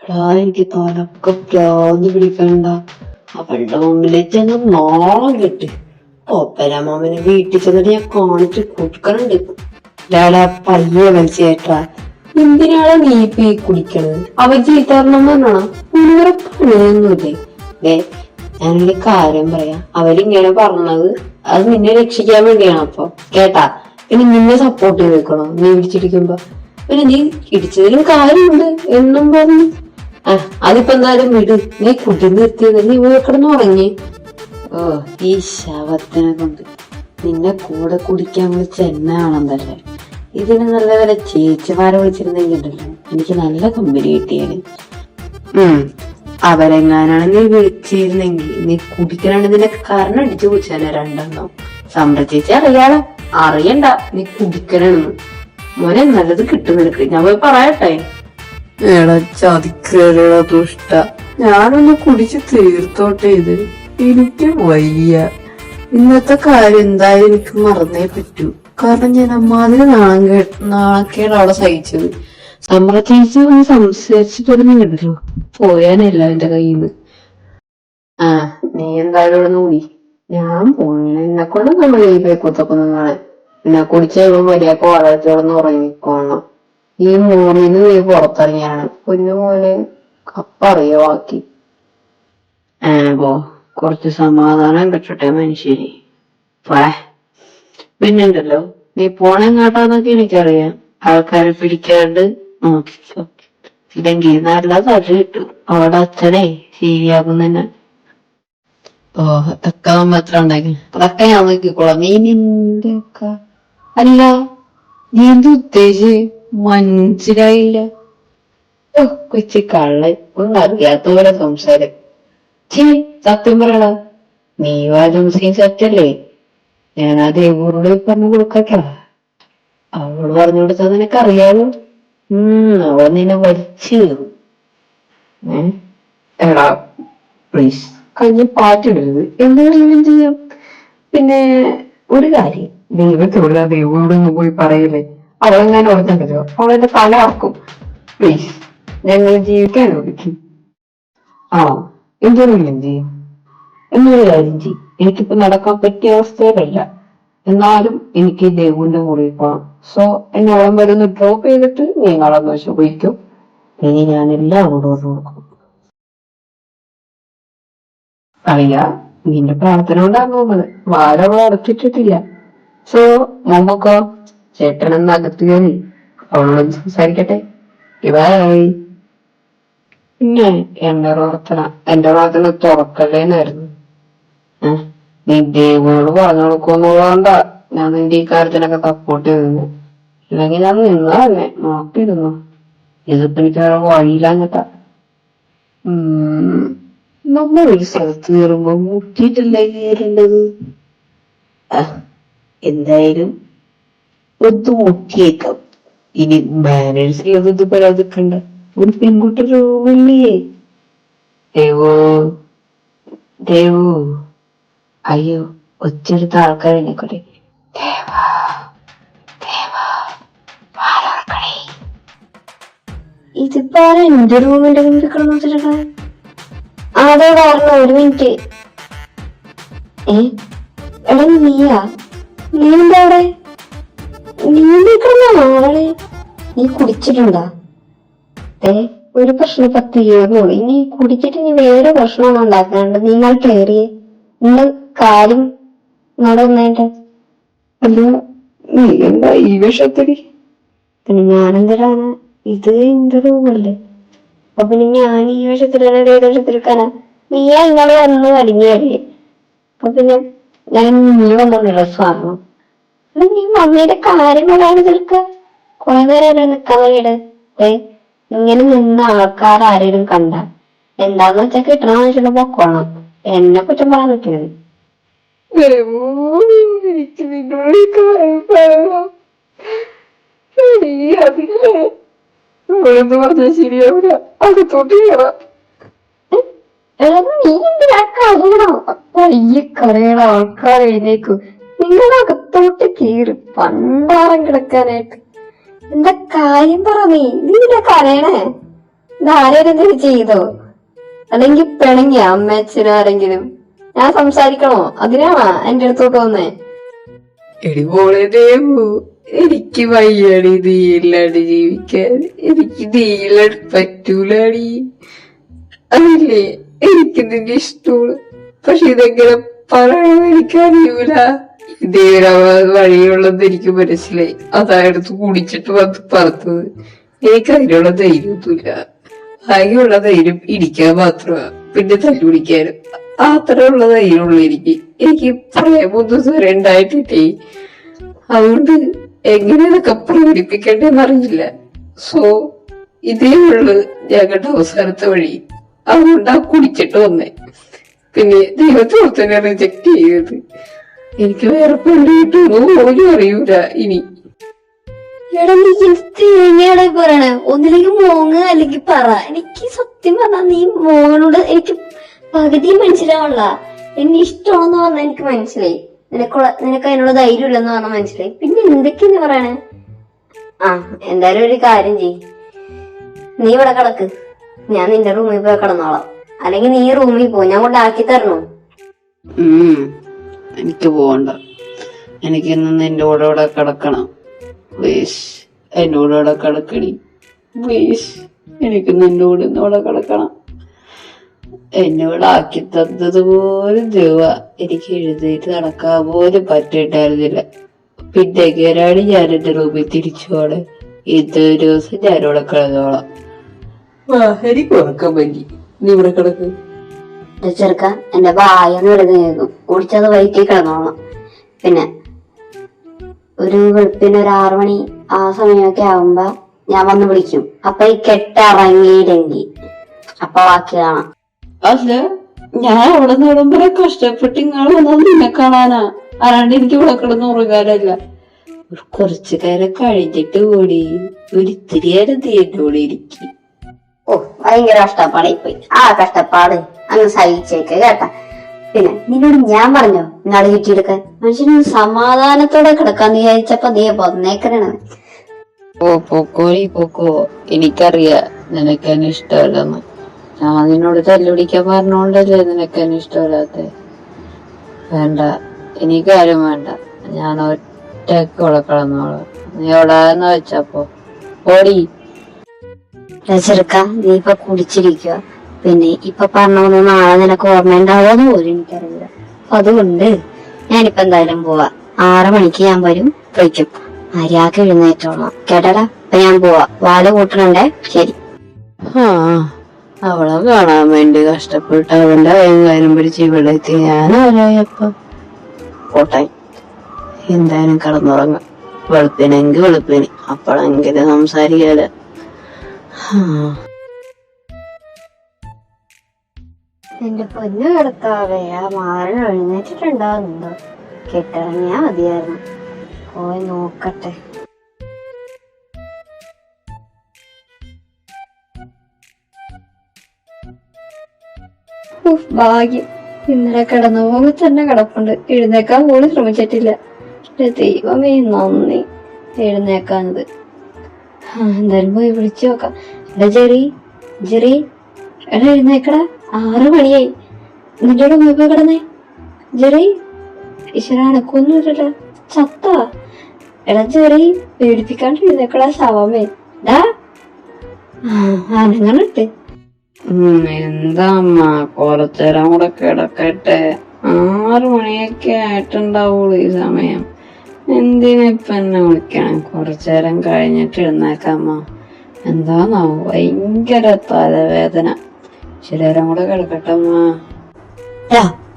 എനിക്ക് തോനൊക്കെ പ്രാന്ത് പിടിക്കണ്ട. അവളുടെ മുമ്പിലേക്ക് അങ്ങ് നാളം കെട്ട്. ഒപ്പരമാമനെ വീട്ടിൽ ചെന്നിട്ട് ഞാൻ കാണിച്ച് കൊടുക്കണുണ്ട്. ഒരാളെ പയ്യെ വലിച്ചേട്ടാ, എന്തിനാണ് നീ ഇപ്പൊ ഈ കുടിക്കണത്? അവ ചീത്തരണം എന്നാണോ? നിങ്ങളെ പണിയൊന്നുമില്ലേ? ഞാനൊരു കാര്യം പറയാം. അവരിങ്ങനെ പറഞ്ഞത് അത് നിന്നെ രക്ഷിക്കാൻ വേണ്ടിയാണ്. അപ്പൊ കേട്ടാ, പിന്നെ നിന്നെ സപ്പോർട്ട് ചെയ്ത് വെക്കണോ നീ ഇടിച്ചിരിക്കുമ്പോ? പിന്നെ നീ ഇടിച്ചതിലും കാര്യമുണ്ട് എന്നും പറഞ്ഞു. അതിപ്പോ എന്തായാലും വിട്. നീ കുട്ടി നിർത്തിയത് നീ കിടന്ന് ഉറങ്ങി. ഓ, ഈ ശവത്തിനെ കൊണ്ട് നിന്നെ കൂടെ കുടിക്കാൻ വിളിച്ച എന്നാണെന്നല്ലേ. ഇതിന് നല്ല വില ചേച്ചിമാരെ വിളിച്ചിരുന്നെങ്കിൽ ഉണ്ടല്ലോ എനിക്ക് നല്ല കമ്പനി കിട്ടിയാല്. അവരെങ്ങാനാണ് നീ വിളിച്ചിരുന്നെങ്കിൽ നീ കുടിക്കണാണ് നിന്നെ കാരണം അടിച്ചു കുടിച്ചാലേ രണ്ടെണ്ണം. സംരക്ഷിച്ച് അറിയാലോ, അറിയണ്ട നീ കുടിക്കണെന്ന്. മോനെ നല്ലത് കിട്ടും നിനക്ക്. ഞാൻ പോയി പറയട്ടെ. എടാ ചതിക്കേടാ ദുഷ്ട, ഞാനൊന്ന് കുടിച്ച് തീർത്തോട്ടെ. ഇത് എനിക്ക് വയ്യ. ഇന്നത്തെ കാര്യം എന്തായാലും എനിക്ക് മറന്നേ പറ്റൂ. കാരണം ഞാൻ അമ്മാതിരി നാണക്കേട് അവിടെ സഹിച്ചത്. സംരക്ഷിച്ച് ഒന്ന് സംസാരിച്ചിട്ടൊന്നും കിട്ടല്ലോ, പോയാനല്ല എന്റെ കയ്യിന്ന്. നീ എന്തായാലും ഇവിടെ കൂടി. ഞാൻ പോയില്ല. എന്നെ കൊണ്ട് നമ്മൾ ഈ പേക്കൂത്തൊക്കെ നിങ്ങളെ എന്നെ കുടിച്ച് മര്യാദക്ക് വളർച്ചോടന്ന് ഉറങ്ങിക്കോണം. ഈ മൂന്നിന്ന് നീ പുറത്തിറങ്ങിയാണ് കുഞ്ഞു പോലെ കപ്പറിയോ ബാക്കി. പോ, കുറച്ച് സമാധാനം കിട്ടട്ടെ മനുഷ്യന്. പിന്നെണ്ടല്ലോ, നീ പോണെങ്ങാട്ടാന്നൊക്കെ എനിക്കറിയാം. ആൾക്കാരെ പിടിക്കാണ്ട് നോക്കിക്കോ. ഇല്ലെങ്കിൽ നല്ല തടി കിട്ടും. അവിടെ അച്ഛനെ ശരിയാകും തന്നെ. ഓ, അതൊക്കെ നമ്മ എത്ര ഉണ്ടെങ്കിൽ അതൊക്കെ ഞാൻ നോക്കിക്കോളാം. നീ നിന്റെ ഒക്കെ അല്ല, നീ എന്ത് ഉദ്ദേശിച്ച് മനസ്സിലായില്ല. കൊച്ചി കള്ളൻ, ഒന്നും അറിയാത്ത പോലെ സംസാരം. സത്യം പറയണ, നീ വാജംസീൻ സത്യല്ലേ? ഞാൻ ആ ദേവൂരോട് പറഞ്ഞു കൊടുക്ക. അവളോട് പറഞ്ഞു കൊടുത്താൽ നിനക്കറിയാലോ. അവൾ നിന്നെ വലിച്ചു. എടാ പ്ലീസ്, കഴിഞ്ഞ പാറ്റിടരുത്. എന്തെങ്കിലും ചെയ്യാം. പിന്നെ ഒരു കാര്യം, ദൈവത്തോട് ആ ദേവോടൊന്ന് പോയി പറയില്ലേ. അവളെങ്ങനെ ഓർക്കുന്നുണ്ടല്ലോ, അവളെന്റെ തല ആർക്കും. പ്ലീസ്, ഞങ്ങൾ ജീവിക്കാൻ ഒതുക്കി. എന്തെങ്കിലും ചെയ്യും. എന്നൊരു കാര്യം ചെയ്യും. എനിക്കിപ്പോ നടക്കാൻ പറ്റിയ അവസ്ഥയിലല്ല. എന്നാലും എനിക്ക് ദേവുവിന്റെ കൂടെ പോകണം. സോ എന്നെ ഓളം വരെ ഒന്ന് ഡ്രോപ്പ് ചെയ്തിട്ട് നീ നാളെ പോയിക്കും. ഇനി ഞാൻ എല്ലാം കൊണ്ടുവന്ന് നോക്കും. അറിയാ, നിന്റെ പ്രാർത്ഥന കൊണ്ടാണ് തോന്നുന്നത്. വാരവൾ അടച്ചിട്ടിട്ടില്ല. സോ മുമ്പൊക്കെ ചേട്ടനെന്ന് അകത്ത് കയറി അവളോട് സംസാരിക്കട്ടെ. പിന്നെ എന്റെ പ്രാർത്ഥന തുറക്കല്ലേന്നായിരുന്നു. നീ ദേവനോട് പറഞ്ഞു കൊടുക്കുന്നുള്ളതുകൊണ്ടാ ഞാൻ നിന്റെ ഈ കാര്യത്തിനൊക്കെ സപ്പോർട്ട് ചെയ്തിരുന്നു. ഇല്ലെങ്കിൽ ഞാൻ നിന്നാ തന്നെ നോക്കിയിരുന്നു. ഇതിപ്പോ എനിക്ക് വേറെ വഴിയില്ലാഞ്ഞിട്ടാ. നമ്മളൊരു സ്ഥലത്ത് കയറുമ്പോ മുട്ടിയിട്ടല്ലേ കയറേണ്ടത്. എന്തായാലും ഒന്ന് മുട്ടിയേക്കാം. ഇനി മാനേഴ്സിലത് പരാതിക്കണ്ട. ഒരു പെൺകുട്ടി റൂമല്ലേ. ദേവു അയ്യോ, ഒച്ചെടുത്ത ആൾക്കാരെന്നെക്കൂടെ. ഇതിപ്പോ എന്റെ റൂമിന്റെ മുമ്പിൽ കിടന്നു വെച്ചിട്ടുള്ളത്. അതേ കാരണം ഒരു മിനിറ്റ്. എടാ നീയാ? നീ എന്താ അവിടെ? നീ കിടന്നാളെ. നീ കുടിച്ചിട്ടുണ്ടാ? ഒരു പ്രശ്നം ഇപ്പൊ തീർന്നു. ഇനി കുടിച്ചിട്ട് നീ വേറെ പ്രശ്നമൊന്നും ഉണ്ടാക്കാണ്ട് നിങ്ങൾ കയറിയേ. നിന്റെ കാര്യം നടന്നേട്ടെ. അല്ല, നീ എന്താ ഈ വിഷയത്തില്? പിന്നെ ഞാനെന്തിനാണ്? ഇത് എന്റെ റൂമല്ലേ. അപ്പൊ പിന്നെ ഞാൻ ഈ വേഷത്തിലാണ് ഏത് വേഷത്തിലെടുക്കാനാ? നീയാ ഇങ്ങളെ അന്ന് അടിഞ്ഞല്ലേ. അപ്പൊ പിന്നെ ഞാൻ നീ വന്നോണ്ട് ഡ്രസ് വാങ്ങും. നീ മമ്മിയുടെ കാര്യങ്ങളാണ് തീർക്ക. കുറെ നേരം നിക്കാൻ വേണ്ടിയിട്ട് ഇങ്ങനെ നിന്ന് ആൾക്കാർ ആരെങ്കിലും കണ്ട എന്താന്ന് വെച്ചാൽ കിട്ടണ മനുഷ്യന്റെ പൊക്കോണം. എന്നെ കുറ്റം പറയാൻ പറ്റരുത്. എന്ന് പറഞ്ഞാൽ ശരിയാവില്ല. അകത്തോട്ട് കയറാം. നീ എന്തിനാ കരയണോ? ഈ കരയണ ആൾക്കാർ എഴുന്നേക്കും. നിങ്ങളുടെ അകത്തോട്ട് കീറി പണ്ടാറം കിടക്കാനായിട്ട്. എന്താ കാര്യം പറ. നീ നിന്റെ കരയണേ? ഇത് ആരെങ്കിലും ചെയ്തോ? അല്ലെങ്കിൽ പിണങ്ങിയ അമ്മച്ചനും ആരെങ്കിലും? ഞാൻ സംസാരിക്കണോ? അതിനാണാ എന്റെ അടുത്തോട്ട് വന്നേ? എടി മോളെ ദേവു, എനിക്ക് വയ്യാടി നീയില്ലാണ്ട് ജീവിക്കാൻ. എനിക്ക് നീയില്ലാണ്ട് പറ്റൂലാടി. അതില്ലേ, എനിക്ക് നിന്റെ ഇഷ്ടമാണ്. പക്ഷെ ഇതെങ്ങനെ പറയണമെന്ന് എനിക്കറിയൂല. ഇതേ വഴിയുള്ളത് എനിക്ക് മനസ്സിലായി. അതായത് കുടിച്ചിട്ട് വന്ന് പറഞ്ഞത്. എനിക്ക് അതിനുള്ള ധൈര്യമൊന്നുമില്ല. ആകെയുള്ള ധൈര്യം ഇരിക്കാൻ മാത്രമാ, പിന്നെ തല്ലുപിടിക്കാനും. അത്രയുള്ള ധൈര്യമുള്ളൂ എനിക്ക് പ്രേമൊന്നും ഇതുവരെ ഉണ്ടായിട്ടില്ലേ. അതുകൊണ്ട് എങ്ങനെ ഇതൊക്കെ പ്രകടിപ്പിക്കണ്ടെന്ന് അറിയില്ല. സോ ഇതേ ഉള്ളു ഞങ്ങളുടെ അവസാനത്തെ വഴി. അതുകൊണ്ടാ കുടിച്ചിട്ട് വന്നേ. പിന്നെ ദൈവത്തോട് തന്നെ റിജക്ട് ചെയ്തത്. എനിക്ക് വേറെ പെണ്ണ് കിട്ടുമോ പോലും അറിയൂല ഇനി. എടാ നീ തേങ്ങയുടെ പറയണേ, ഒന്നില്ലെങ്കിൽ മോങ്ങ് അല്ലെങ്കിൽ പറ. എനിക്ക് സത്യം പറഞ്ഞാ നീ മോനോട് എനിക്ക് പകുതി മനസ്സിലാവണ്ട. എന്നെ ഇഷ്ടമാണെന്ന് പറഞ്ഞാൽ എനിക്ക് മനസ്സിലായി. നിനക്ക് അതിനുള്ള ധൈര്യം ഇല്ലെന്ന് പറഞ്ഞാൽ മനസ്സിലായി. പിന്നെ എന്തൊക്കെയാ പറയണേ? ആ എന്തായാലും ഒരു കാര്യം ചെയ്, നീ ഇവിടെ കിടക്ക്, ഞാൻ നിന്റെ റൂമിൽ പോയി കിടന്നോളാം. അല്ലെങ്കിൽ നീ റൂമിൽ പോ, ഞാൻ കൊണ്ടാക്കി തരണോ? എനിക്ക് പോകണ്ട. എനിക്കിന്ന് നിന്റെ കൂടെ കിടക്കണം. പ്ലീസ് എന്നോട് കിടക്കണി. പ്ലീസ് എനിക്ക് നിന്റെ കൂടെ കിടക്കണം. എന്നോട് ആക്കി തന്നത് പോലും ദൈവ എനിക്ക് എഴുന്നേറ്റ് നടക്കാൻ പോലും പറ്റിയിട്ടായിരുന്നില്ല. പിന്നെ എങ്ങനെയാണ് ഞാൻ എന്റെ റൂമിൽ തിരിച്ചോടെ? ഇതൊരു ദിവസം ഞാനിവിടെ കിടന്നോളാം. എനിക്ക് ഉറക്കം പറ്റി. നീ ഇവിടെ കിടക്ക്. ചെറുക്ക എന്റെ വായൊന്നും എടുക്കുന്നു, കുടിച്ചത് വൈറ്റി കിടന്നോളാം. പിന്നെ ഒരു വെളുപ്പിന് ഒരു 6 മണി ആ സമയമൊക്കെ ആവുമ്പോ ഞാൻ വന്ന് വിളിക്കും. അപ്പൊ ഈ കെട്ടിറങ്ങിയില്ലെങ്കിൽ അപ്പൊ ബാക്കി കാണാം. അല്ല, ഞാൻ അവിടെ നിന്നുമ്പോ കഷ്ടപ്പെട്ട് ഇങ്ങനെ വന്നത് നിന്നെ കാണാനാ. അല്ലാണ്ട് എനിക്ക് ഇവിടെ കിടന്ന് ഉറങ്ങാനല്ല. കുറച്ചു നേരം കഴിഞ്ഞിട്ട് കൂടി ഒരിത്തിരി നേരം തീന്റെ കൂടി ഇരിക്കും. ഓ ഭയങ്കര കഷ്ടപ്പാടായി പോയി. ആ കഷ്ടപ്പാട് അങ്ങ് സഹിച്ചേക്ക് കേട്ടാ. പിന്നെ നിന്നോട് ഞാൻ പറഞ്ഞോ നാളെ ചുറ്റിയെടുക്കാൻ? മനുഷ്യന് സമാധാനത്തോടെ കിടക്കാന്ന് വിചാരിച്ചപ്പോ നീ വന്നേക്കണേ. പൊക്കോ. എനിക്കറിയാ നിനക്കെന്നെ ഇഷ്ടമല്ലെന്ന്. ഞാൻ നിന്നോട് തല്ലുപിടിക്കാൻ പറഞ്ഞോണ്ടല്ലേ നിനക്കെന്നെ ഇഷ്ടമല്ലാത്ത. വേണ്ട, എനിക്കാരും വേണ്ട. ഞാൻ ഒറ്റക്ക് ഇവിടെ കിടന്നോളാം. നീ എവിടാന്ന് വെച്ചപ്പോ ഓടി. ചെറുക്ക നീ ഇപ്പൊ കുടിച്ചിരിക്കുക. പിന്നെ ഇപ്പൊ പറഞ്ഞൊന്നും നാളെ നിനക്ക് ഓർമ്മയുണ്ടാവുമെന്ന് പോലും എനിക്കറിയില്ല. അപ്പൊ അതുകൊണ്ട് ഞാനിപ്പോ എന്തായാലും പോവാ. 6 മണിക്ക് ഞാൻ വരും, വിളിക്കും. മര്യാദക്ക് എഴുന്നേറ്റോളാം കേട്ടടാ. അപ്പൊ ഞാൻ പോവാ. വാല് കൂട്ടണണ്ടേ? ശരി. അവളെ കാണാൻ വേണ്ടി കഷ്ടപ്പെട്ട് അവന്റെ കാര്യം പിടിച്ച് ഇവിടെ എത്തി. ഞാൻ ആരായപ്പ പോട്ടെ. എന്തായാലും കിടന്നുറങ്ങാം. വെളുപ്പിനെങ്കിൽ വെളുപ്പിന്, അപ്പോഴെങ്കിലും സംസാരിക്കാല. എന്റെ പൊന്നു കിടക്കാവേ, ആ മാരൻ എഴുന്നേറ്റിട്ടുണ്ടാവുന്നുണ്ടോ? കെട്ടിറങ്ങിയാ മതിയായിരുന്നു. പോയി നോക്കട്ടെ. ഭാഗ്യം, ഇന്നലെ കിടന്നു പോകുമ്പോ തന്നെ കിടപ്പുണ്ട്. എഴുന്നേക്കാൻ പോലും ശ്രമിച്ചിട്ടില്ല. ദൈവമേ നന്ദി എഴുന്നേക്കാനത്. എന്തായാലും പോയി വിളിച്ചു നോക്കാം. എടാ ജെറി എടാ എഴുന്നേക്കടാ. 6 മണിയായി. നിന്റെ റൂമിൽ പോയി കിടന്നേ. ജെറി, ഈശ്വര അനക്കൊന്നുമില്ലല്ലോ. ചത്ത. എടാ ജെറി, പേടിപ്പിക്കാണ്ട് എഴുന്നേക്കടാ ശവമേ. ഡാ അനങ്ങണിട്ട്. എന്താ അമ്മ, കുറച്ചേരം കൂടെ കിടക്കട്ടെ. 6 മണിയൊക്കെ ആയിട്ടുണ്ടാവുള്ളൂ ഈ സമയം. എന്തിനിപ്പ എന്നെ വിളിക്കണം? കുറച്ചേരം കഴിഞ്ഞിട്ട് എഴുന്നേക്കാമ്മ. എന്താന്നാവോ, ഭയങ്കര തലവേദന. ചിലരം കൂടെ കിടക്കട്ടമ്മ.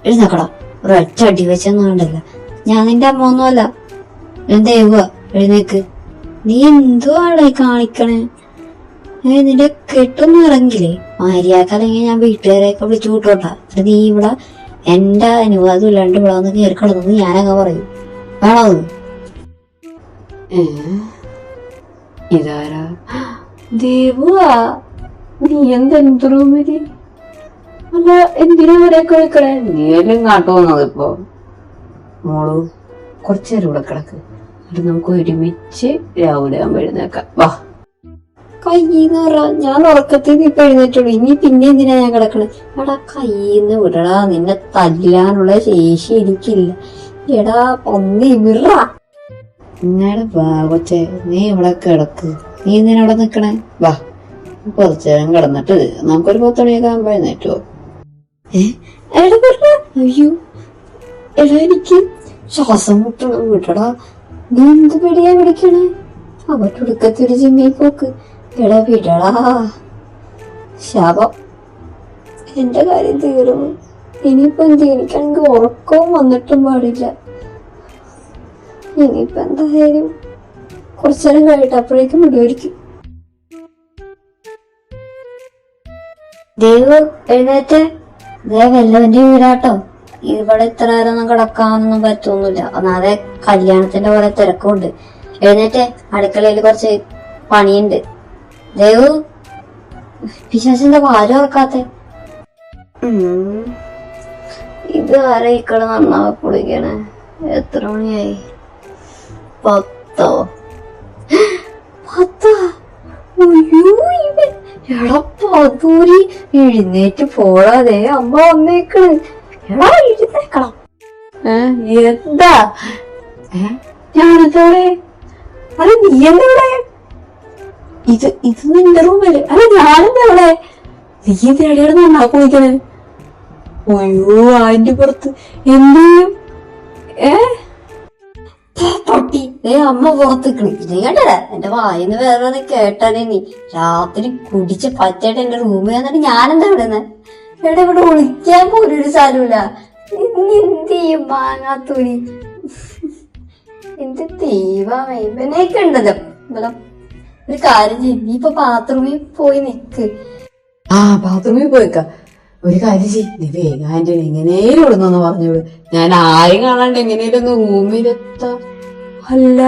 എഴുന്നേക്കടാ. ഒരൊറ്റ അടി വെച്ചെന്നുണ്ടല്ലോ. ഞാൻ നിന്റെ അമ്മ ഒന്നുമല്ല, ദൈവ. എഴുന്നേക്ക്. നീ എന്തുവാടെ കാണിക്കണേ? നിന്റെ കെട്ടൊന്നും ഇറങ്ങില്ലേ? മര്യാദക്ക് അല്ലെങ്കിൽ ഞാൻ വീട്ടുകാരെയൊക്കെ വിളിച്ചു കൂട്ടോട്ടാ. നീ ഇവിടെ എന്റെ അനുവാദം ഇല്ലാണ്ട് ഇവിടെ വന്ന് കയറി കിടന്നു ഞാനങ്ങ് പറയും. വേണോ? ഇതാരാ? ദേവുവാ, നീ എന്തെന്ത് റൂമില്? അല്ല, എന്തിനാ ഇവിടെയൊക്കെ വിളിക്കണേ? നീ എല്ലാം കാട്ടു വന്നത് ഇപ്പൊ. മോളു, കുറച്ചേരം ഇവിടെ കിടക്ക്. എന്നിട്ട് നമുക്ക് ഒരുമിച്ച് രാവിലെ ആകുമ്പോ എഴുന്നേക്കാം. വാ. കയ്യിന്ന് പറ, ഞാൻ ഉറക്കത്തിൽ നിന്ന് ഇപ്പൊ എഴുന്നേറ്റുള്ളൂ, ഇനി പിന്നെ എന്തിനാ ഞാൻ കിടക്കണേ? എടാ കയ്യിന്ന് വിടടാ, നിന്നെ തല്ലാനുള്ള ശേഷി എനിക്കില്ല. എടാ പന്നി വിറ. എന്നാടെ വാ കൊച്ചേ, നീ ഇവിടെ കിടക്ക്. നീ എന്തിനാ അവിടെ നിക്കണേ? വാ കുറച്ചു നേരം കിടന്നിട്ട് നമുക്കൊരു 10 മണിയൊക്കെ ആകുമ്പോ എഴുന്നേറ്റോ. എടാ വിറ. അയ്യോ എടാ എനിക്ക് ശ്വാസം മുട്ടണം, വിടടാ. നീ എന്ത് പേടിയാ പിടിക്കണേ? അവരുടെ ഒടുക്കത്തൊരു ജിമ്മി പോക്ക്. എടാ വിടടാ. ശാപം, എന്റെ കാര്യം തീർന്നു. ഇനിയിപ്പോ എന്ത്? എനിക്കാണെങ്കിൽ ഉറക്കവും വന്നിട്ടും പാടില്ല. ഇനിയിപ്പോ എന്തായാലും കുറച്ചേരം കഴിയട്ടെ, അപ്പോഴേക്കും വിടുമായിരിക്കും. ദേവു എഴുന്നേറ്റ്. വല്ലവന്റെ വീടാട്ടോ. ഇവിടെ ഇത്ര നേരം ഒന്നും കിടക്കാനൊന്നും പറ്റൊന്നുമില്ല. ഒന്നാതെ കല്യാണത്തിന്റെ കുറെ തിരക്കുണ്ട്. എഴുന്നേറ്റ്, അടുക്കളയിൽ കുറച്ച് പണിയുണ്ട്. ദേവു, പിശാചിന്റെ വാല് ഉറക്കാത്തെ. ഇത് ആരെ ഇക്കള് നന്നാവ കുളിക്കണേ? എത്ര മണിയായി? 10. 10? അയ്യോ ഇവൻ. എടാ പതൂരി, എഴുന്നേറ്റ് പോടാതെ, അമ്മ വന്നേക്കണ്. എടാ എഴുന്നേക്കണം. എന്താ? ഞാനെന്തോടെ? അല്ല നീ എന്തവിടെ? ഇത് നിന്റെ റൂമല്ലേ? അല്ല ഞാനെന്താ അവിടെ? നീ എന്തിനാണ് നന്നാ കുളിക്കണേ? അയ്യോ അതിന്റെ പുറത്ത് എന്ത് ചെയ്യും? പട്ടി, അമ്മ പുറത്ത് കണ്ടേ? എന്റെ വായിന്ന് വേറെ കേട്ടാലേ നീ രാത്രി കുടിച്ച് പറ്റായിട്ട് എന്റെ റൂമിൽ വന്നിട്ട് ഞാനെന്താ വിടുന്നത്? എവിടെ ഇവിടെ ഒളിക്കാൻ പോലും ഒരു സ്ഥലമില്ല. എന്ത് ചെയ്യും മാങ്ങാത്തൂരി? എന്ത് ദൈവമേ, ഇവനെയൊക്കെ ഉണ്ടല്ലോ. ഇവിടെ ഒരു കാര്യം ചെയ്യും, നീ ഇപ്പൊ ബാത്റൂമിൽ പോയി നിക്ക്. ബാത്റൂമിൽ പോയിക്ക. ഒരു കാര്യം ചെയ്യും, നീ വേഗം ആന്റി എങ്ങനെയും ഇടുന്നു പറഞ്ഞോളൂ. ഞാൻ ആരും കാണാണ്ട് എങ്ങനെയും ഒന്ന് റൂമിലെത്താ. അല്ല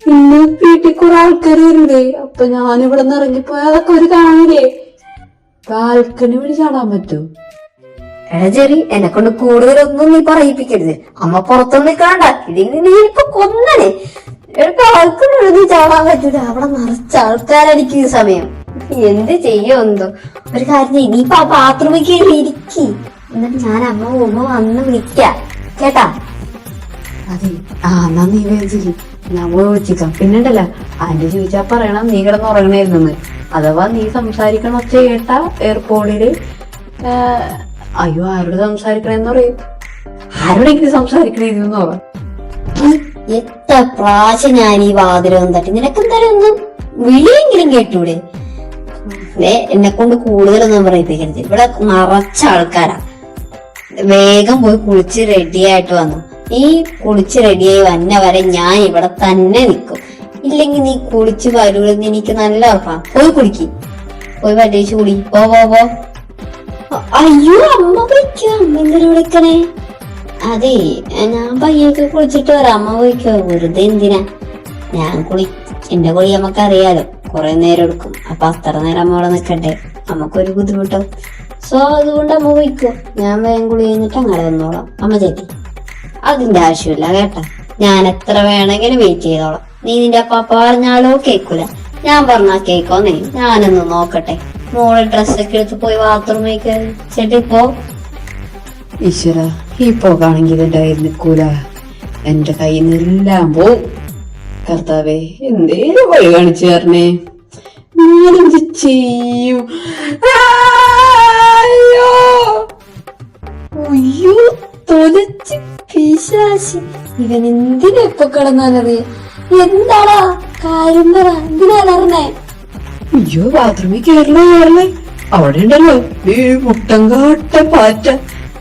ഇന്ന് വീട്ടിൽ കുറെ ആൾക്കാർ വരൂലേ? അപ്പൊ ഞാനിവിടെ നിന്ന് ഇറങ്ങിപ്പോയാ അതൊക്കെ ഒരു കാണില്ലേ? ബാൽക്കണി വഴി ചാടാൻ പറ്റൂ? എടാ ചെറി, എന്നെ കൊണ്ട് കൂടുതലൊന്നും നീ പറയിപ്പിക്കരുത്. അമ്മ പുറത്തൊന്നും നിൽക്കാണ്ട. ഇല്ലെങ്കിൽ നീ ഇപ്പൊ കൊന്നനെ. ബാൽക്കണി എഴുതി ചാടാൻ പറ്റൂല, അവിടെ നിറച്ച ആൾക്കാരായിരിക്കും ഈ സമയം. എന്ത് ചെയ്യോ? ഒരു കാര്യം ചെയ്യും, നീ ഇപ്പൊ ആ ബാത്റൂമിൽ കയറി ഇരിക്കി. എന്നിട്ട് ഞാൻ അമ്മ പോകുമ്പോ വന്ന് വിളിക്കാം കേട്ടാ? അതെ. എന്നാ നീ വേദിക്കും, ഞാൻ പോയി വിളിച്ചിക്കാം. പിന്നെണ്ടല്ല, ആന്റി ചോദിച്ചാ പറയണം നീ കിടന്നുറങ്ങണേരുന്നെന്ന്. അഥവാ നീ സംസാരിക്കണ ഒച്ച കേട്ടാ എയർപോർട്ടില് അയ്യോ ആരോട് സംസാരിക്കണെന്ന് പറയും. ആരോടെങ്കിലും സംസാരിക്കണേന്ന് പറ. എത്ര പ്രാവശ്യം ഞാൻ ഈ വാതിലൊന്നും തട്ടി. നിനക്കെന്തായാലും ഒന്നും വിളിയെങ്കിലും കേട്ടൂടെ? എന്നെ കൊണ്ട് കൂടുതലൊന്നും പറയിപ്പിക്കരുത്. ഇവിടെ നിറച്ച ആൾക്കാരാ. വേഗം പോയി കുളിച്ച് റെഡിയായിട്ട് വന്നു. നീ കുളിച്ച് റെഡിയായി വന്ന വരെ ഞാൻ ഇവിടെ തന്നെ നിൽക്കും. ഇല്ലെങ്കിൽ നീ കുളിച്ച് വരൂലെന്ന് എനിക്ക് നല്ല ഉറപ്പാ. പോയി കുളിക്ക്, പോയി വരേച്ച് കുളി. പോ. അയ്യോ അമ്മ പോയിക്കോ. അമ്മ എന്തിനാ വിളിക്കണേ? അതെ, ഞാൻ പയ്യൊക്കെ കുളിച്ചിട്ട് വരാം. അമ്മ പോയിക്കോ. വെറുതെ എന്തിനാ? എന്റെ കുളി നമുക്ക് അറിയാലോ, കുറെ നേരം എടുക്കും. അപ്പൊ അത്ര നേരം അമ്മ അവിടെ നിക്കട്ടെ, നമുക്കൊരു ബുദ്ധിമുട്ടോ. സോ അതുകൊണ്ട് അമ്മ പോയിക്കോ. ഞാൻ വേഗം കുളി കഴിഞ്ഞിട്ട് അങ്ങനെ വന്നോളാം. അമ്മ ചേട്ടി അതിന്റെ ആവശ്യമില്ല കേട്ടാ. ഞാൻ എത്ര വേണമെങ്കിലും വെയിറ്റ് ചെയ്തോളാം. നീ നിന്റെ അപ്പ പറഞ്ഞാലോ കേൾക്കൂല, ഞാൻ പറഞ്ഞാ കേക്കോന്നേ. ഞാനൊന്ന് നോക്കട്ടെ. മോള് ഡ്രസ്സൊക്കെ എടുത്ത് പോയി ബാത്റൂമിലേക്ക് ചേട്ടി പോ. ഈശ്വര, ഈ പോകാണെങ്കിൽ എന്റെ കയ്യിൽ നിൽക്കൂല. എന്റെ കയ്യിൽ നിന്നെല്ലാം പോവും. കർത്താവേ, എന്തേലും വഴി കാണിച്ചു തരണേ. ഞാനെന്ത് ചെയ്യും? അയ്യോ തൊലച്ച് പിശാചി. ഇവൻ എന്തിനാ ഇപ്പൊ കിടന്നാലറിയ? എന്താടാ കാര്യം പറ, എന്തിനാ പറഞ്ഞേ? അയ്യോ ബാത്റൂമിൽ കേരളേ. അവിടെ ഉണ്ടല്ലോ ഈ മുട്ടങ്കാട്ട പാറ്റ.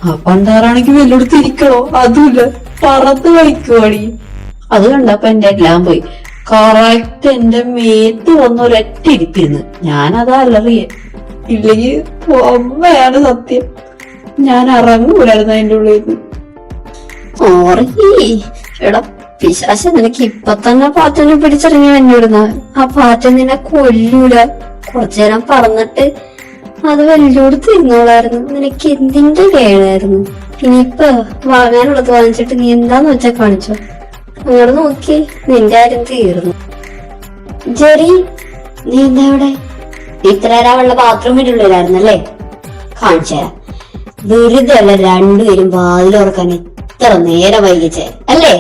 ആ പണ്ടാറാണെങ്കിൽ വെല്ലോടത്ത് ഇരിക്കണോ? അതുമില്ല, പറത്ത് കളിക്കുവാടി. അത് കണ്ടപ്പോ എന്റെ എല്ലാം പോയി. കറക്റ്റ് എന്റെ മേത്ത് വന്ന് ഒരൊറ്റ ഇരിപ്പിരുന്ന്. ഞാനതാ അലറിയ. ഇല്ലെങ്കിൽ അമ്മയാണ് സത്യം. ഞാൻ ഇറങ്ങൂലായിരുന്നു അതിന്റെ ഉള്ളിൽ നിന്ന്. എടാ പിശാശ, നിനക്ക് ഇപ്പൊ തന്നെ പാറ്റനെ പിടിച്ചിറങ്ങി വന്നിടുന്ന. ആ പാറ്റ നിന്നെ കൊല്ലൂല. കുറച്ചു നേരം പറന്നിട്ട് അത് വെല്ലോടത്ത് ഇരുന്നോളായിരുന്നു. നിനക്ക് എന്തിന്റെ കേടായിരുന്നു? ഇനിയിപ്പൊ വാങ്ങാനുള്ളത് വാങ്ങിച്ചിട്ട് നീ എന്താന്ന് വെച്ചാ കാണിച്ചോ. അങ്ങോട്ട് നോക്കി, നിന്റെ കാര്യം തീർന്നു. ജെറി നീ എന്താ ഇവിടെ? ഇത്ര നേരം അവളുടെ ബാത്റൂമിലുള്ളിലായിരുന്നല്ലേ? കാണിച്ചു തരാം. വെറുതെ ഉള്ള രണ്ടുപേരും വാതിലോർക്കാൻ എത്ര നേരം വൈകിച്ചേ അല്ലേ?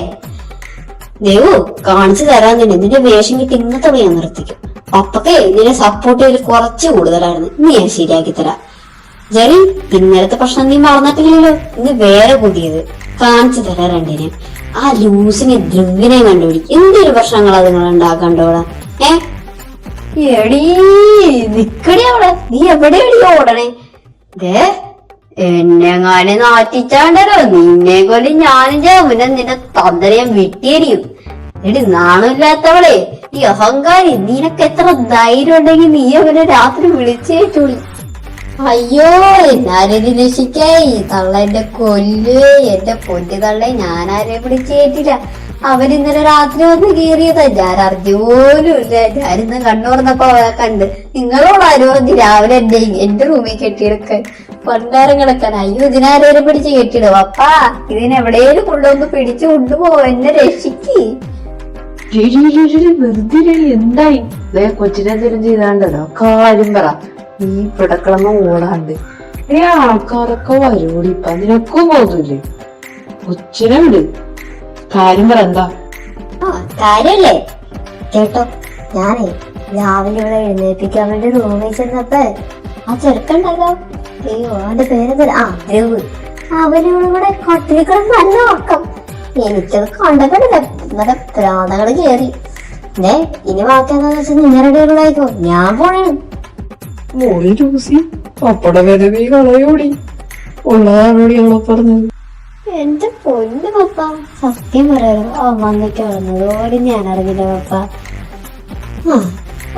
ദേവു കാണിച്ചു തരാൻ തന്നെ നിന്റെ വേഷം കിട്ടി ഇന്നത്തെ ഞാൻ നിർത്തിക്കും. പപ്പക്കെ നിന്നെ സപ്പോർട്ട് ചെയ്ത് കുറച്ച് കൂടുതലായിരുന്നു. നീ ഞാൻ ശരിയാക്കി തരാം. ജെറി, ഇന്നലത്തെ പ്രശ്നം നീ മറന്നിട്ടില്ലല്ലോ. ഇന്ന് വേറെ പുതിയത് കാണിച്ചു തരാം രണ്ടിനെ. ആ ലൂസിനെ ധ്രുവിനെ കണ്ടുപിടിക്കും. എന്തൊരു പ്രശ്നങ്ങളാ നിങ്ങൾ ഉണ്ടാക്കണ്ടോടാ? എടീ നിക്കടി അവിടെ. നീ എവിടെയടി ഓടണേ? എന്നെങ്ങാനെ നാറ്റിച്ചാണ്ടല്ലോ. നിന്നെ കൊല്ലി ഞാനും ജാമുനെ നിന്റെ തന്തരയും വെട്ടിയരിയും. എടി നാണമില്ലാത്തവളെ, ഈ അഹങ്കാരി, നിനക്ക് എത്ര ധൈര്യം ഉണ്ടെങ്കിൽ നീ അവനെ രാത്രി വിളിച്ചേറ്റോളി. അയ്യോ എന്നാരും രക്ഷിക്കായി തള്ള എന്റെ കൊല്ല്. എന്റെ പൊന്നു തള്ളെ ഞാനാരെ വിളിച്ചേറ്റില്ല. അവരിന്നലെ രാത്രി വന്ന് കീറിയതാ. ഞാൻ അറിഞ്ഞുപോലും ഇല്ല. ഞാനിന്ന് കണ്ണുറന്നപ്പോ അവളെ കണ്ട്. നിങ്ങളോടാരും പറഞ്ഞ് രാവിലെ എന്റെ റൂമിൽ കെട്ടിയെടുക്കാൻ പണ്ടാരം കിടക്കാൻ. അയ്യോ ഇതിനാരേലും പിടിച്ച് കെട്ടിടും. അപ്പാ ഇതിനെവിടെയും കൊണ്ടുവന്ന് പിടിച്ചു കൊണ്ടുപോ. എന്നെ രക്ഷിക്ക്. വെറുതെ എന്തായി കൊച്ചിനെ എന്തെങ്കിലും ചെയ്താണ്ടല്ലോ? കാര്യം പറ. നീ പിടക്കളന്ന് ഓടാണ്ട് ഈ ആൾക്കാരൊക്കെ വരൂടി. ഇപ്പൊ നിനക്കും തോന്നില്ലേ? കൊച്ചിനെ വിട്. കാര്യം പറ. എന്താ കാര്യല്ലേ കേട്ടോ? ഞാനേ രാവിലെ ഇവിടെ എഴുന്നേൽപ്പിക്കാൻ വേണ്ടി റൂമിൽ ചെന്നപ്പോ ആ ചെറുക്കണ്ടല്ലോ, അയ്യോ അവന്റെ പേരെന്താ, ധ്രുവ്. അവനോട് കൂടെ കട്ടിൽ കിടന്ന് നല്ല ഉറക്കം. എനിക്കത് കണ്ടപ്പോഴല്ല ഇന്നലെ പ്രാന്തകള് കയറി. ഇനി ബാക്കിയെന്താന്ന് വെച്ചാൽ നിങ്ങളുടെ കൂടെ ആയിക്കോ. ഞാൻ പോണേണ്. മോളി ലൂസി പപ്പട വരവി കളയോടി. ഉള്ളതാണോടി അവളെ പറഞ്ഞത്. എന്റെ പൊന്നു പപ്പ, സത്യം പറയാലോ അവൻ വന്നിട്ട് വളർന്നതോടെ ഞാൻ അറിഞ്ഞില്ല പപ്പ.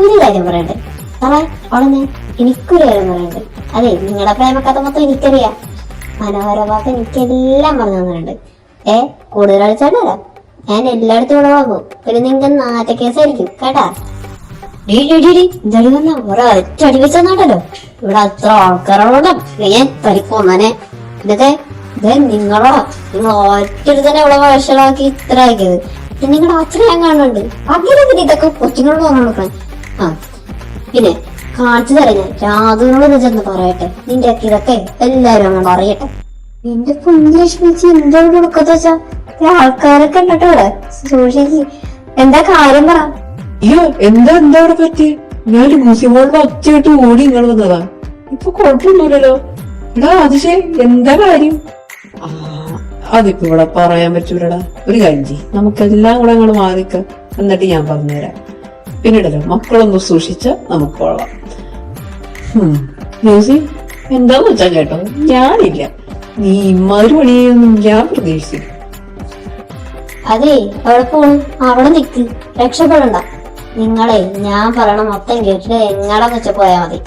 ഒരു കാര്യം പറയണ്ടേ അവളെ? എനിക്കൊരു കാര്യം പറയണ്ടേ. അതെ, നിങ്ങളുടെ പ്രേമക്കഥ മൊത്തം എനിക്കറിയാം. മനോഹരമാക്ക എനിക്കെല്ലാം പറഞ്ഞു തന്നിട്ടുണ്ട്. കൂടുതൽ കളിച്ചാണ്ടല്ല ഞാൻ എല്ലായിടത്തും ഇവിടെ വാങ്ങും. പിന്നെ നിങ്ങൾക്ക് നാറ്റ കേസായിരിക്കും കേട്ടാ. എന്താടി വന്ന ഒരൊറ്റ അടി വെച്ചെന്നാട്ടല്ലോ. ഇവിടെ അത്ര ആൾക്കാരോടും ഞാൻ തരിക്കൊന്നെ. ഇതൊക്കെ നിങ്ങളോടാ, നിങ്ങൾ ഒറ്റൊരു തന്നെ ഇവിടെ വഷളാക്കി ഇത്ര ആക്കിയത്. നിങ്ങളുടെ അച്ഛനെ ഞാൻ കാണുന്നുണ്ട്. അങ്ങനെ ഇതൊക്കെ കൊച്ചുങ്ങളോട് പറഞ്ഞു കൊടുക്കണം. പിന്നെ കാണിച്ചു തരാം ഞാൻ. രാധുവിനോട് ചെന്ന് പറയട്ടെ നിന്റെ ഇതൊക്കെ എല്ലാരും അങ്ങോട്ട് അറിയട്ടെ. എന്റെ കുഞ്ഞിലക്ഷ്മിച്ച് എന്തോട് കൊടുക്കത്ത വെച്ചാ ആൾക്കാരൊക്കെ ഉണ്ടട്ടോ ഇവിടെ. സൂക്ഷിക്ക്. എന്താ കാര്യം പറ. അയ്യോ എന്താ അവിടെ പറ്റി? ഞാൻ ലൂസിമോളുടെ ഒച്ചയായിട്ട് ഓടി നിങ്ങൾ വന്നതാ. ഇപ്പൊ കുഴപ്പമൊന്നുമില്ലല്ലോ. എടാ അതിശയ എന്താ കാര്യം? അതിപ്പോ ഇവിടെ പറയാൻ പറ്റൂലടാ. ഒരു കാര്യം ചെയ്യ്, നമുക്കെല്ലാം കൂടെ അങ്ങോട്ട് മാറിക്കാം. എന്നിട്ട് ഞാൻ പറഞ്ഞുതരാം. പിന്നീടല്ലോ മക്കളൊന്നും സൂക്ഷിച്ച നമുക്ക് കൊള്ളാം. ലൂസി എന്താന്ന് വെച്ചാ കേട്ടോ, ഞാനില്ല. നീ ഇമ്മാതിരി പണിയൊന്നും ഞാൻ പ്രതീക്ഷിച്ചു. അതെ അവിടെ പോണു, അവിടെ നിക്ക്, രക്ഷപ്പെടണ്ട. നിങ്ങളെ ഞാൻ പറയണ മൊത്തം കേട്ടിട്ട് എങ്ങാടെന്ന് വെച്ച പോയാ മതി.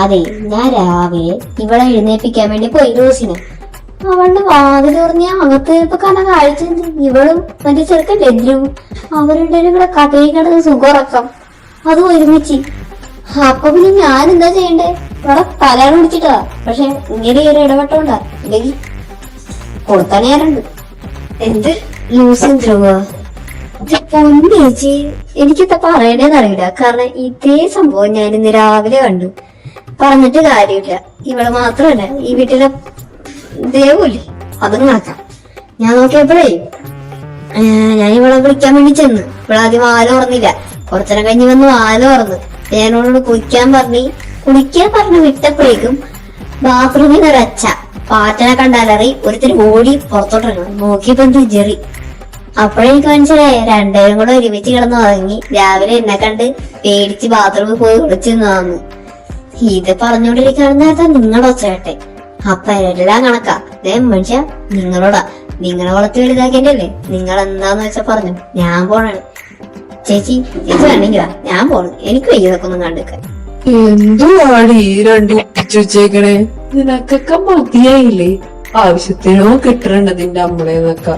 അതെ ഞാൻ രാവിലെ ഇവിടെ എഴുന്നേൽപ്പിക്കാൻ വേണ്ടി പോയി ലൂസിനെ. അവളുടെ വാതിൽ തുറന്ന് ഞാൻ അകത്ത് ഇപ്പൊ കാണാൻ കാഴ്ച. ഇവളും മറ്റേ ചെറുക്കൻ ധ്രുവും അവരുടെ കൂടെ കടയിൽ കിടന്ന് സുഖറക്കം. അത് ഒരുമിച്ച്. അപ്പൊ പിന്നെ ഞാൻ എന്താ ചെയ്യണ്ടേ? ഇവിടെ പലരും പിടിച്ചിട്ടാ. പക്ഷെ ഇങ്ങനെ ഒരു ഇടപെട്ടോണ്ടാ, ഇല്ലെങ്കിൽ കൊടുത്താനേറുണ്ട്. എന്ത് ലൂസും ധ്രുവ പൊന്നേച്ചി, എനിക്കിത് പറയണേന്ന് അറിയില്ല. കാരണം ഇതേ സംഭവം ഞാൻ ഇന്ന് രാവിലെ കണ്ടു. പറഞ്ഞിട്ട് കാര്യമില്ല. ഇവള് മാത്രമല്ല, ഈ വീട്ടിലെ ദേവൂല്ലേ അതും കണക്കാം. ഞാൻ നോക്കിയപ്പോഴേ ഞാൻ ഇവളെ വിളിക്കാൻ വേണ്ടി ചെന്ന്. ഇവളാദ്യം വാല് തുറന്നില്ല. കുറച്ചേരം കഴിഞ്ഞ് വന്ന് വാല് തുറന്ന് ഞാനോട് കുളിക്കാൻ പറഞ്ഞു വിട്ടപ്പോഴേക്കും ബാത്റൂമിൽ ഒരച്ച പാറ്റനെ കണ്ടാലറി ഒരുത്തിന് ഓടി പുറത്തോട്ടിറങ്ങണം. നോക്കിയപ്പോ എന്ത് ജെറി. അപ്പോഴെനിക്ക് മനസ്സിലായി രണ്ടുപേരും കൂടെ ഒരുമിച്ച് കിടന്ന് ഉറങ്ങി. രാവിലെ എന്നെ കണ്ട് പേടിച്ച് ബാത്റൂമിൽ പോയി വിളിച്ചിരുന്നു. ഇത് പറഞ്ഞോണ്ടിരിക്കാണ് നേരത്തെ നിങ്ങളുടെ ഒച്ചേട്ടെ. അപ്പൊ എല്ലാം കണക്കാ. മനുഷ്യ നിങ്ങളോടാ. നിങ്ങളെ വളർത്തി വലുതാക്കിയല്ലേ. നിങ്ങൾ എന്താന്ന് വെച്ചാ പറഞ്ഞു. ഞാൻ പോണാണ്. ചേച്ചി വേണമെങ്കിലാ ഞാൻ പോണു. എനിക്ക് വയ്യതൊക്കെ ഒന്നും കണ്ടിക്കാൻ. എന്തുവാടി ഈ രണ്ടു വെച്ചേക്കണേ? നിനക്കൊക്കെ മതിയായില്ലേ? ആവശ്യത്തിനോ കിട്ടണ്ട നിന്റെ അമ്മളേന്നൊക്കെ.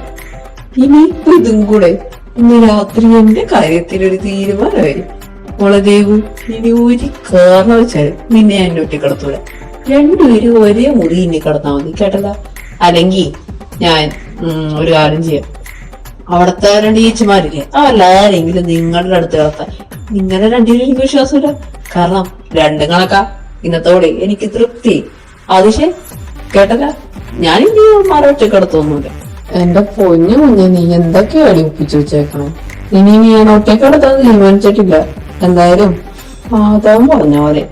ഇനിയിപ്പൊ ഇതും കൂടെ ഇന്ന് രാത്രി എന്റെ കാര്യത്തിലൊരു തീരുമാനമായി. മോളെ ദേവു, ഇനി ഒരു കാരണം വെച്ചാൽ നിന്നെ ഞാൻ ഒറ്റക്കിടത്തൂടെ. രണ്ടുപേരും ഒരേ മുറി ഇനി കിടന്നാ മതി കേട്ടല്ല. അല്ലെങ്കിൽ ഞാൻ ഒരു കാര്യം ചെയ്യാം. അവിടത്തെ രണ്ട് ചേച്ചിമാരില്ലേ, അവല്ലാരെങ്കിലും നിങ്ങളുടെ അടുത്ത് കിടത്താൻ. നിങ്ങളെ രണ്ടിനും എനിക്ക് വിശ്വാസമില്ല. കാരണം രണ്ടും കണക്കാ. ഇന്നത്തോടെ എനിക്ക് തൃപ്തി. അതിശേ കേട്ടല്ല, ഞാൻ ഇനി ഒറ്റക്കെടുത്തൊന്നുമില്ല. എന്റെ പൊന്നു കുഞ്ഞെ, നീ എന്തൊക്കെയാണ് ഒപ്പിച്ചു വെച്ചേക്കണം. ഇനി ഞാൻ ഒറ്റക്കെടുത്താൻ തീരുമാനിച്ചിട്ടില്ല. എന്തായാലും മാതാവും പറഞ്ഞ പോലെ